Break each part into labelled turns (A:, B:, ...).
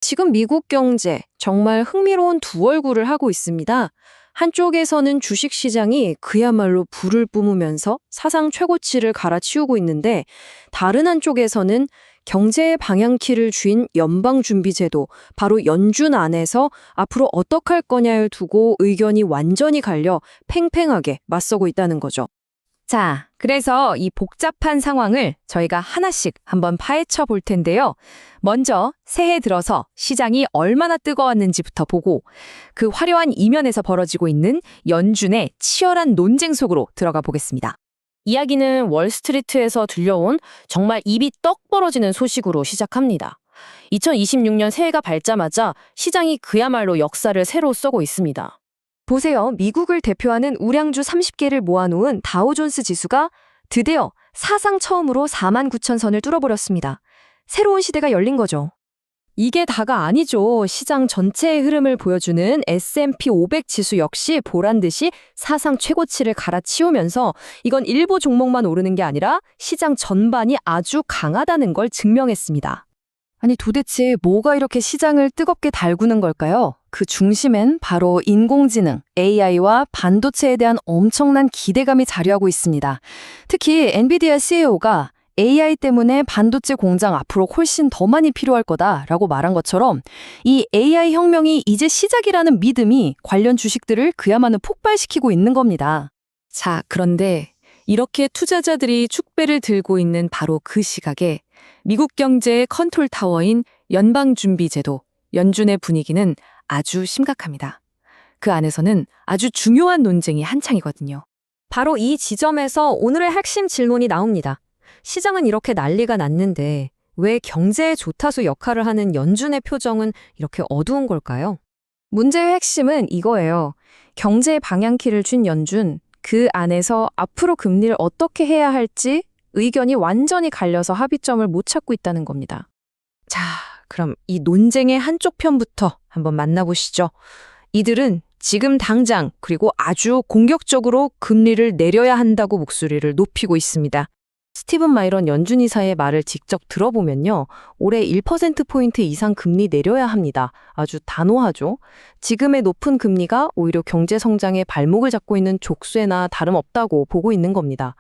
A: 지금 미국 경제 정말 흥미로운 두 얼굴을 하고 있습니다. 한쪽에서는 주식 시장이 그야말로 불을 뿜으면서 사상 최고치를 갈아치우고 있는데, 다른 한쪽에서는 경제의 방향키를 쥔 연방준비제도, 바로 연준 안에서 앞으로 어떡할 거냐를 두고 의견이 완전히 갈려 팽팽하게 맞서고 있다는 거죠.
B: 자, 그래서 이 복잡한 상황을 저희가 하나씩 한번 파헤쳐 볼 텐데요. 먼저 새해 들어서 시장이 얼마나 뜨거웠는지부터 보고 그 화려한 이면에서 벌어지고 있는 연준의 치열한 논쟁 속으로 들어가 보겠습니다.
A: 이야기는 월스트리트에서 들려온 정말 입이 떡 벌어지는 소식으로 시작합니다. 2026년 새해가 밝자마자 시장이 그야말로 역사를 새로 쓰고 있습니다.
B: 보세요. 미국을 대표하는 우량주 30개를 모아놓은 다우존스 지수가 드디어 사상 처음으로 49,000선을 뚫어버렸습니다. 새로운 시대가 열린 거죠.
A: 이게 다가 아니죠. 시장 전체의 흐름을 보여주는 S&P 500 지수 역시 보란듯이 사상 최고치를 갈아치우면서 이건 일부 종목만 오르는 게 아니라 시장 전반이 아주 강하다는 걸 증명했습니다.
B: 아니 도대체 뭐가 이렇게 시장을 뜨겁게 달구는 걸까요? 그 중심엔 바로 인공지능, AI와 반도체에 대한 엄청난 기대감이 자리하고 있습니다. 특히 엔비디아 CEO가 AI 때문에 반도체 공장 앞으로 훨씬 더 많이 필요할 거다라고 말한 것처럼 이 AI 혁명이 이제 시작이라는 믿음이 관련 주식들을 그야말로 폭발시키고 있는 겁니다. 자, 그런데 이렇게 투자자들이 축배를 들고 있는 바로 그 시각에 미국 경제의 컨트롤 타워인 연방준비제도, 연준의 분위기는 아주 심각합니다. 그 안에서는 아주 중요한 논쟁이 한창이거든요.
A: 바로 이 지점에서 오늘의 핵심 질문이 나옵니다. 시장은 이렇게 난리가 났는데 왜 경제에 좋다수 역할을 하는 연준의 표정은 이렇게 어두운 걸까요? 문제의 핵심은 이거예요. 경제의 방향키를 쥔 연준, 그 안에서 앞으로 금리를 어떻게 해야 할지 의견이 완전히 갈려서 합의점을 못 찾고 있다는 겁니다. 자, 그럼 이 논쟁의 한쪽 편부터 한번 만나보시죠. 이들은 지금 당장 그리고 아주 공격적으로 금리를 내려야 한다고 목소리를 높이고 있습니다. 스티븐 마이런 연준 이사의 말을 직접 들어보면요. 올해 1%포인트 이상 금리 내려야 합니다. 아주 단호하죠. 지금의 높은 금리가 오히려 경제 성장의 발목을 잡고 있는 족쇄나 다름없다고 보고 있는 겁니다.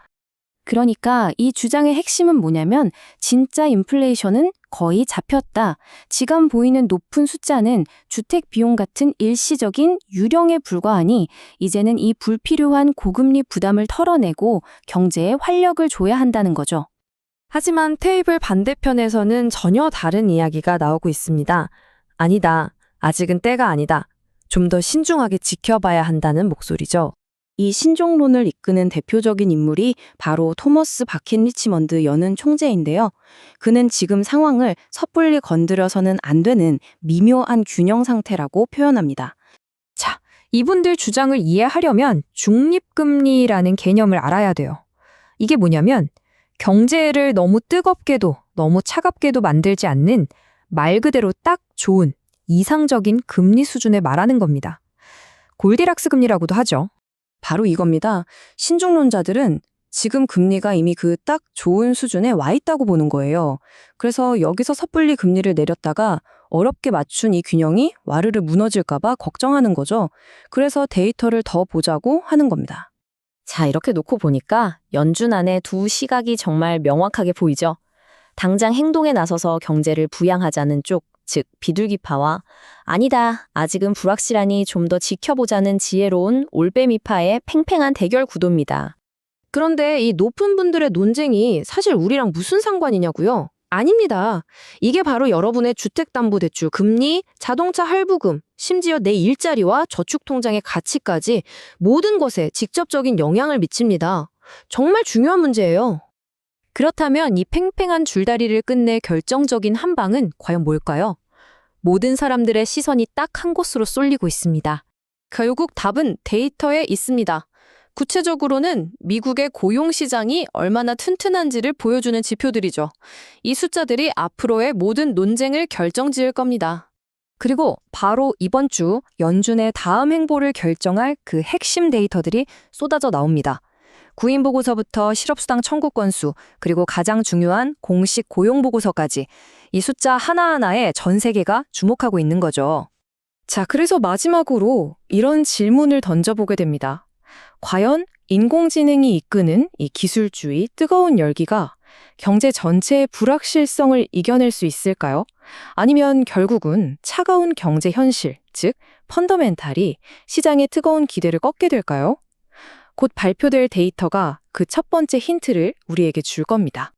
B: 그러니까 이 주장의 핵심은 뭐냐면 진짜 인플레이션은 거의 잡혔다. 지금 보이는 높은 숫자는 주택 비용 같은 일시적인 유령에 불과하니 이제는 이 불필요한 고금리 부담을 털어내고 경제에 활력을 줘야 한다는 거죠.
A: 하지만 테이블 반대편에서는 전혀 다른 이야기가 나오고 있습니다. 아니다. 아직은 때가 아니다. 좀 더 신중하게 지켜봐야 한다는 목소리죠. 이 신종론을 이끄는 대표적인 인물이 바로 토머스 바켄 리치먼드 연은 총재인데요. 그는 지금 상황을 섣불리 건드려서는 안 되는 미묘한 균형 상태라고 표현합니다. 자, 이분들 주장을 이해하려면 중립금리라는 개념을 알아야 돼요. 이게 뭐냐면 경제를 너무 뜨겁게도 너무 차갑게도 만들지 않는 말 그대로 딱 좋은 이상적인 금리 수준을 말하는 겁니다. 골디락스 금리라고도 하죠. 바로 이겁니다. 신중론자들은 지금 금리가 이미 그 딱 좋은 수준에 와 있다고 보는 거예요. 그래서 여기서 섣불리 금리를 내렸다가 어렵게 맞춘 이 균형이 와르르 무너질까 봐 걱정하는 거죠. 그래서 데이터를 더 보자고 하는 겁니다. 자, 이렇게 놓고 보니까 연준 안에 두 시각이 정말 명확하게 보이죠. 당장 행동에 나서서 경제를 부양하자는 쪽, 즉 비둘기파와 아니다, 아직은 불확실하니 좀 더 지켜보자는 지혜로운 올빼미파의 팽팽한 대결 구도입니다. 그런데 이 높은 분들의 논쟁이 사실 우리랑 무슨 상관이냐고요? 아닙니다. 이게 바로 여러분의 주택담보대출 금리, 자동차 할부금, 심지어 내 일자리와 저축통장의 가치까지 모든 것에 직접적인 영향을 미칩니다. 정말 중요한 문제예요. 그렇다면 이 팽팽한 줄다리를 끝낼 결정적인 한 방은 과연 뭘까요? 모든 사람들의 시선이 딱 한 곳으로 쏠리고 있습니다. 결국 답은 데이터에 있습니다. 구체적으로는 미국의 고용시장이 얼마나 튼튼한지를 보여주는 지표들이죠. 이 숫자들이 앞으로의 모든 논쟁을 결정지을 겁니다. 그리고 바로 이번 주 연준의 다음 행보를 결정할 그 핵심 데이터들이 쏟아져 나옵니다.
B: 구인 보고서부터 실업수당 청구 건수, 그리고 가장 중요한 공식 고용 보고서까지 이 숫자 하나하나에 전 세계가 주목하고 있는 거죠. 자, 그래서 마지막으로 이런 질문을 던져보게 됩니다. 과연 인공지능이 이끄는 이 기술주의 뜨거운 열기가 경제 전체의 불확실성을 이겨낼 수 있을까요? 아니면 결국은 차가운 경제 현실, 즉 펀더멘탈이 시장의 뜨거운 기대를 꺾게 될까요? 곧 발표될 데이터가 그 첫 번째 힌트를 우리에게 줄 겁니다.